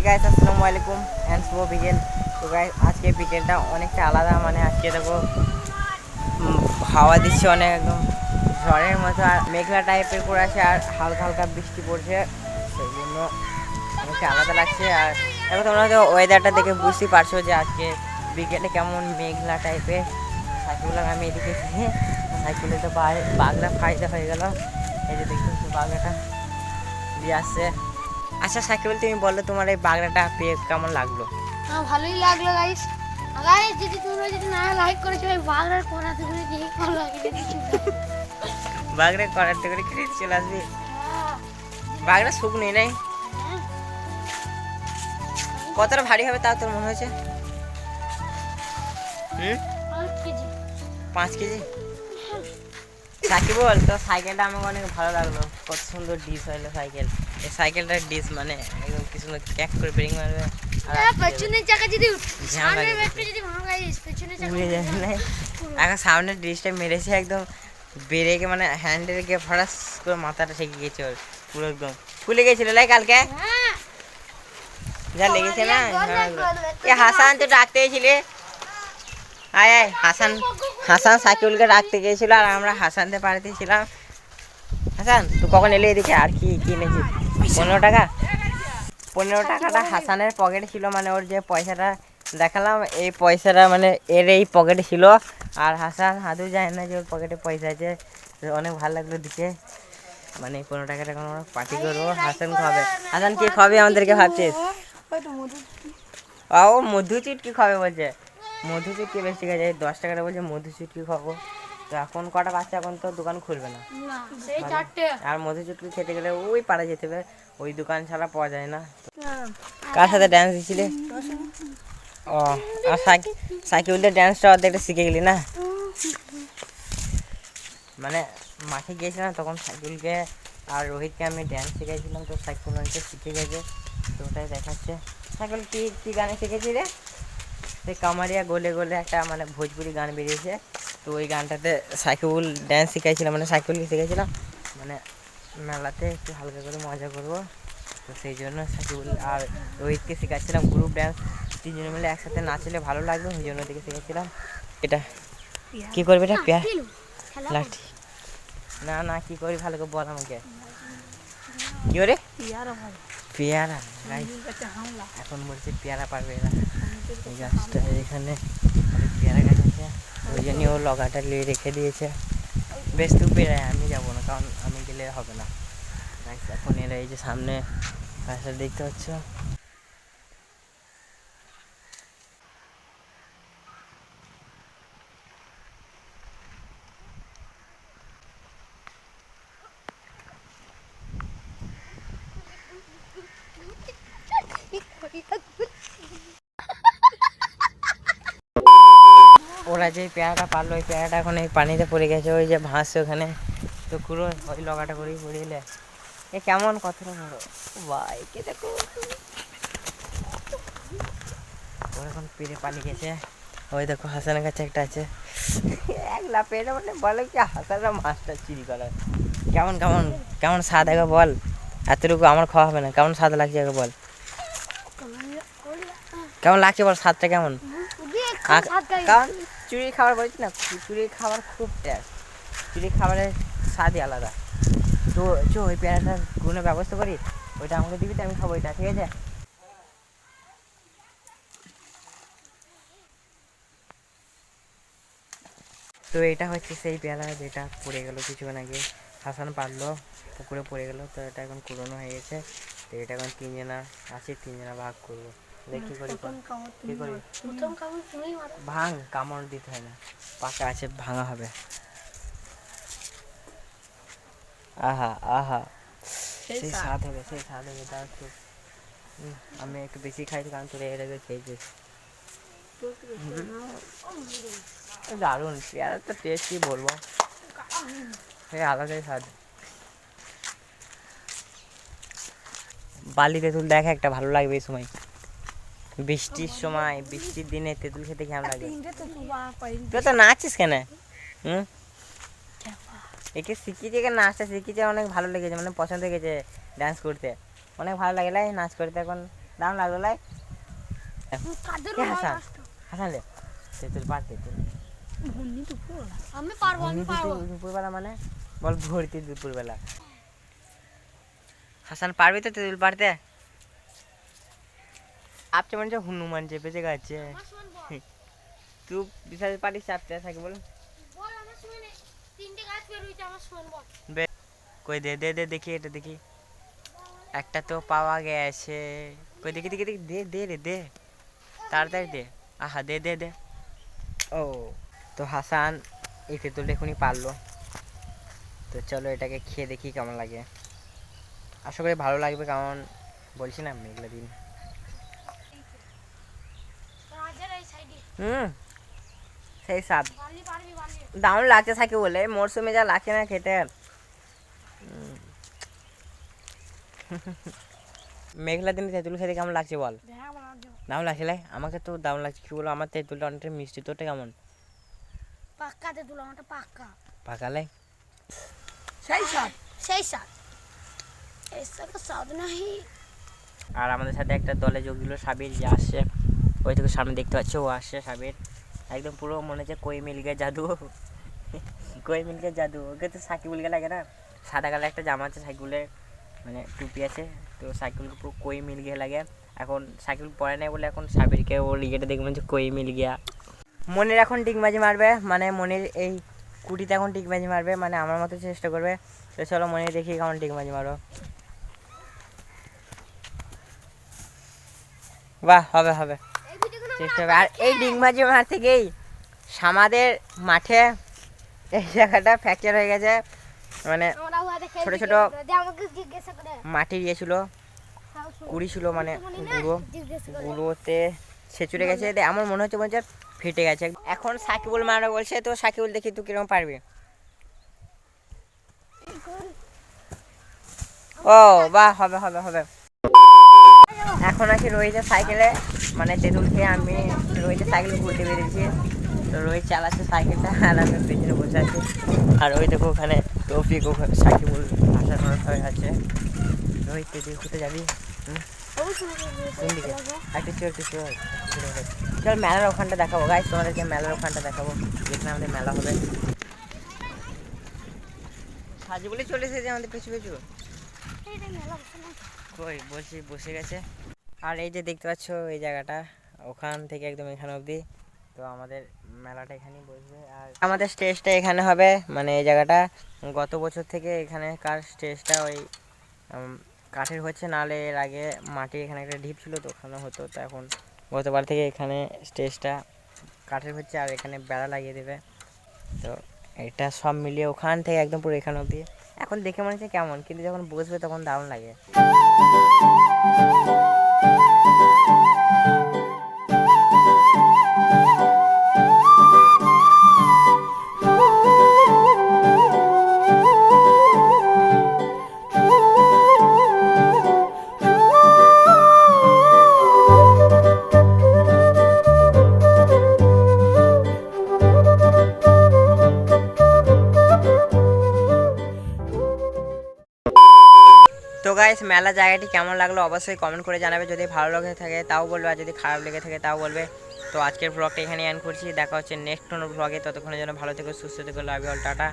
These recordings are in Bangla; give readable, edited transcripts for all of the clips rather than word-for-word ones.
গাইস আসসালামু আলাইকুম এন্ড শুভ বিকেল। তো গাইস আজকে বিকেলটা অনেকটা আলাদা, মানে আজকে দেখো হাওয়া দিচ্ছে অনেক, একদম ঝড়ের মতো, আর মেঘলা টাইপের করে আছে, আর হালকা হালকা বৃষ্টি পড়ছে, সেই জন্য অনেকটা আলাদা লাগছে। আর এখন তোমরা হয়তো ওয়েদারটা দেখে বুঝতেই পারছো যে আজকে বিকেলে কেমন মেঘলা টাইপের। সাইকেল আমি এদিকে সাইকেলে তো বাগড়া ফায়দা হয়ে গেল, এই যে দেখতে বাগড়াটা দিয়ে আসছে। আচ্ছা সাকিব, তুমি বললো তোমার এই বাগড়াটা পেয়ে কেমন লাগলো? ভালোই লাগলো গাইস। গাইস যদি তোমরা না লাইক করেছো এই বাগড়ার কোনাতে করে কি ভালো লাগে দেখি। বাগড়া করাতে করে খেতে চলে আসবি। বাগড়া শুকনো নেই, কতটা ভারী হবে তাও তোর মনে হয়েছে? 5 কেজি। সাকিব বল, তো সাইকেলটা আমাকে অনেক ভালো লাগলো, কত সুন্দর ডিস হইলো সাইকেল। এই সাইকেলটার ডিস মানে একদম কি সুন্দর ক্যাক করে ব্রেক মারবে, পেছনের চাকা যদি সামনের ব্রেকটা যদি ভাঙা গাইস পেছনের চাকা উড়ে যাবে না। এখন সামনের ডিসটা মেরেছে একদম ব্রেকে, মানে হ্যান্ডেল গিয়ে ফরাস করে মাথাটা ঠেকে গেছে ওর, পুরো একদম ফুলে গেছিল লাই কালকে যা লেগেছে না। এ হাসান তো ডাকতে গেছিলে, আয় আয় হাসান। হাসান সাইকেলকে ডাকতে গিয়েছিল আর আমরা হাসানতে পাড়াতে ছিলাম। হাসান তুই কখন এলে এদিকে? আর কি কিনেছি? 15 টাকা। 15 টাকাটা হাসানের পকেটে ছিল, মানে ওর যে পয়সাটা দেখালাম এই পয়সাটা মানে এর এই পকেটে ছিল, আর হাসান হাতু যায় না যে ওর পকেটে পয়সা আছে। অনেক ভালো লাগলো দিকে, মানে 15 টাকাটা এখন আমরা পার্টি করবো, হাসান খাবে। হাসান কি খাবে আমাদেরকে ভাবছিস? ও মধু চুটকি খাবে বলছে, মধু চুটকি বেশ ঠিক আছে, 10 টাকাটা বলছে মধু চুটকি খাবো। তো এখন কটা বাচ্চা, এখন তো দোকান খুলবে না, আর মধু চুটকি খেতে গেলে ওই পাড়া যেতে হবে, ওই দোকান ছাড়া পাওয়া যায় না। কার সাথে ড্যান্স দিছিলে? ও আর সাইকেলটা ড্যান্সটা অর্ধেকটা শিখে গেলি না? মানে মাঠে গিয়েছিলাম তখন সাইকেলকে আর রোহিতকে আমি ড্যান্স শিখেছিলাম, তো সাইকেল অনেকটা শিখে গেছে, তো ওটাই দেখাচ্ছে। সাইকেল কী গানে শিখেছি রে? সেই কামারিয়া গোলে গোলে একটা মানে ভোজপুরি গান বেরিয়েছে, তো ওই গানটাতে সাইকেল ড্যান্স শিখাইছিলাম, মানে সাইকেলকে শিখেছিলাম, মানে মেলাতে একটু হালকা করে মজা করবো, তো সেই জন্য সাইকেল আর রোহিতকে শেখাচ্ছিলাম গ্রুপ ড্যান্স, তিনজনে মিলে একসাথে নাচলে ভালো লাগবে, ওই জন্য ওদিকে শিখেছিলাম। এটা কী করবে? এটা পেয়ার লাঠি না না, কী করি ভালো করে বল আমাকে। কী করে? পেয়ারা। এখন বলছে পেয়ারা পারবে এরা, এই গাছটা এখানে পেয়ারা গাছ আছে, ওই জন্য ও লগাটা নিয়ে রেখে দিয়েছে। বেশ তুই পেরায়, আমি যাবো না, কারণ আমি গেলে হবে না। এখন এরা এই যে সামনে গাছটা দেখতে পাচ্ছ, ওরা যে পেয়ারাটা পারলো, ওই পেয়ারাটা এখন এই পানিতে পড়ে গেছে, ওই যে ভাসছে ওখানে, তো পুরো ওই লগাটা করেই পড়িলে এ কেমন কতটা বড় ভাই, কে দেখো ও এখন পেরে পালিয়ে গেছে। ওই দেখো হাসানের কাছে একটা আছে, এক লাফেটা মানে বলে কি হাসানরা মাছটা চুরি করার। কেমন কেমন কেমন স্বাদ আগে বল, এতটুকু আমার খাওয়া হবে না, কেমন স্বাদ লাগছে আগে বল, কেমন লাগছে বল, স্বাদটা কেমন? কারণ চুরি খাবার বলছি না, চুরি খাবার খুব টেস্ট, চুরি খাবারের স্বাদই আলাদা। তো চো ওই পেয়ারাটার কোনো ব্যবস্থা করি, ওইটা আমাকে দিবি তো আমি খাবো ওইটা, ঠিক আছে? তো এটা হচ্ছে সেই পেয়ারা যেটা পড়ে গেল কিছুক্ষণ আগে, হাসান পারলো, পুকুরে পড়ে গেল, তো এটা এখন পুরনো হয়ে গেছে, তো এটা এখন 3 জনা আছে, 3 জনা ভাগ করবো। দেখি করি কি করি, ভাঙ কামড় দিতে হয় না, পাকা আছে ভাঙা হবে। আহা আহা সেই স্বাদ হবে, সেই স্বাদ হবে, তার একটু আমি একটু বেশি খাই, কারণ তোর এর আগে খেয়েছিস। দারুণ পেয়ারা তো টেস্ট কি বলবো, সেই আলাদাই স্বাদ। বালি তেঁতুল দেখ একটা ভালো লাগবে এই সময়, বৃষ্টির সময়, বৃষ্টির দিনে তেঁতুল খেতে কেমন লাগে? তুই তো নাচছিস কেন? একে শিখিয়েছে, একে নাচটা শিখিয়েছে, অনেক ভালো লেগেছে, মানে পছন্দ লেগেছে ডান্স করতে, অনেক ভালো লাগে নাচ করতে। এখন দাম লাগলো লাই কাদের কে হাসান হাসান রে তেঁতুল পার তেঁতুল আমি পারবো দুপুরবেলা মানে বল ভর্তি দুপুরবেলা হাসান পারবি তো তেঁতুল পারতে আপনি মনে হচ্ছে হনুমান চেপেছে গাছে তুই বিশাল পারিস চাপতে থাকে বল বল আমার শুনে তিনটে গাছ বের হইছে আমার শুন বল কই দে দে দে দেখি এটা দেখি একটা তো পাওয়া গেছে কই দেখি দেখি দেখি দে দে রে দে তাড়াতাড়ি দে আহা দে দে দে ও তো হাসান এই তেঁতুলটা এখনই পারলো তো চলো এটাকে খেয়ে দেখি কেমন লাগে আশা করি ভালো লাগবে কারণ বলছি না মেঘলা দিন রাজের এই সাইডে সেই স্বাদ বালি পারবি বালি দারুণ লাগছে থাকে বলে মরশুমে যা লাগছে না খেতে মেঘলা দিনে তেঁতুল খেতে কেমন লাগছে বল দেখা বানাবো দারুণ লাগছে লাই আমাকে তো দারুণ লাগছে কি বলো আমার তেঁতুলটা অনেকটা মিষ্টি তোরটা কেমন পাক্কা তেঁতুল আমারটা পাক্কা পাকা লাই সেই স্বাদ ऐसा का स्वाद नहीं আর আমাদের সাথে একটা দলে যোগ দিল সাবির যে আসছে ওই থেকে সামনে দেখতে পাচ্ছ ও আসছে সাবির একদম পুরো মনে হচ্ছে কই মিল গে জাদু কই মিল গে জাদু ওকে তো সাকিবুল গে লাগে না সাদা কালার একটা জামা আছে সাইকেলের মানে টুপি আছে তো সাইকেলকে পুরো কই মিল গে লাগে এখন সাইকেল পরে নেই বলে এখন সাবিরকে ওর ইয়েটা দেখবেন যে কই মিল গিয়া মনের এখন ডিগবাজি মারবে মানে মনের এই কুটিতে এখন ডিগবাজি মারবে মানে আমার মতো চেষ্টা করবে তো চলো মনে দেখি কেমন ডিগবাজি মারো বাহ হবে হবে চেষ্টা হবে আর এই ডিগবাজি মারতে গিয়েই আমাদের মাঠে এই জায়গাটা ফ্র্যাকচার হয়ে গেছে মানে আমরা ওয়া দেখে ছোট ছোট আমাকে জিজ্ঞাসা করে মাটি দিয়েছিল কুড়ি ছিল মানে গুঁড়োতে ছেচুড়ে গেছে আমার মনে হচ্ছে বলছে ফেটে গেছে এখন সাকিবুল মারা বলছে তো সাকিবুল দেখি তুই কিরকম পারবি ও বাহ হবে হবে হবে এখন আছি রোহিতের সাইকেলে মানে তেঁতুল খেয়ে আমি রোহিতের সাইকেল ঘুরতে বেরিয়েছি তো রোহিত চালাচ্ছে সাইকেলটা আর আমি পেছনে বসে আছি আর ওই দেখো ওখানে টপিক ওখানে সাকিবুল আসার হয়ে আছে রোহিত তুই ঘুরতে যাবি কোন দিকে একটু চল চল মেলার ওখানটা দেখাবো গাইস তোমাদেরকে মেলার ওখানটা দেখাবো যেখানে আমাদের মেলা হবে সাজি বলে চলে এসেছে আমাদের পিছু পিছু কই বসে গেছে আর এই যে দেখতে পাচ্ছ এই জায়গাটা ওখান থেকে একদম এখানে অবধি তো আমাদের মেলাটা এখানেই বসবে আর আমাদের স্টেজটা এখানে হবে মানে এই জায়গাটা গত বছর থেকে এখানেকার স্টেজটা ওই কাঠের হচ্ছে নাহলে এর আগে মাটি এখানে একটা ঢিপ ছিল তো ওখানে হতো তো এখন গতবার থেকে এখানে স্টেজটা কাঠের হচ্ছে আর এখানে বেড়া লাগিয়ে দেবে তো এটা সব মিলিয়ে ওখান থেকে একদম পুরো এখানে অবধি এখন দেখে মনে হচ্ছে কেমন কিন্তু যখন বসবে তখন দারুণ লাগে তো গাইস মেলা জায়গাটি কেমন লাগলো অবশ্যই কমেন্ট করে জানাবে যদি ভালো লেগে থাকে তাও বলবে আর যদি খারাপ লেগে থাকে তাও বলবে তো আজকের ব্লগটা এখানে এন্ড করছি দেখা হচ্ছে নেক্সট কোনো ব্লগে ততক্ষণের জন্য ভালো থেকো সুস্থ থেকো লাভ ইউ অল টাটা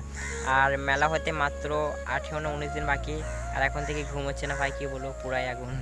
আর মেলা হতে মাত্র 18-19 দিন বাকি আর এখন থেকে ঘুম হচ্ছে না ভাই কি বলবো পুরাই আগুন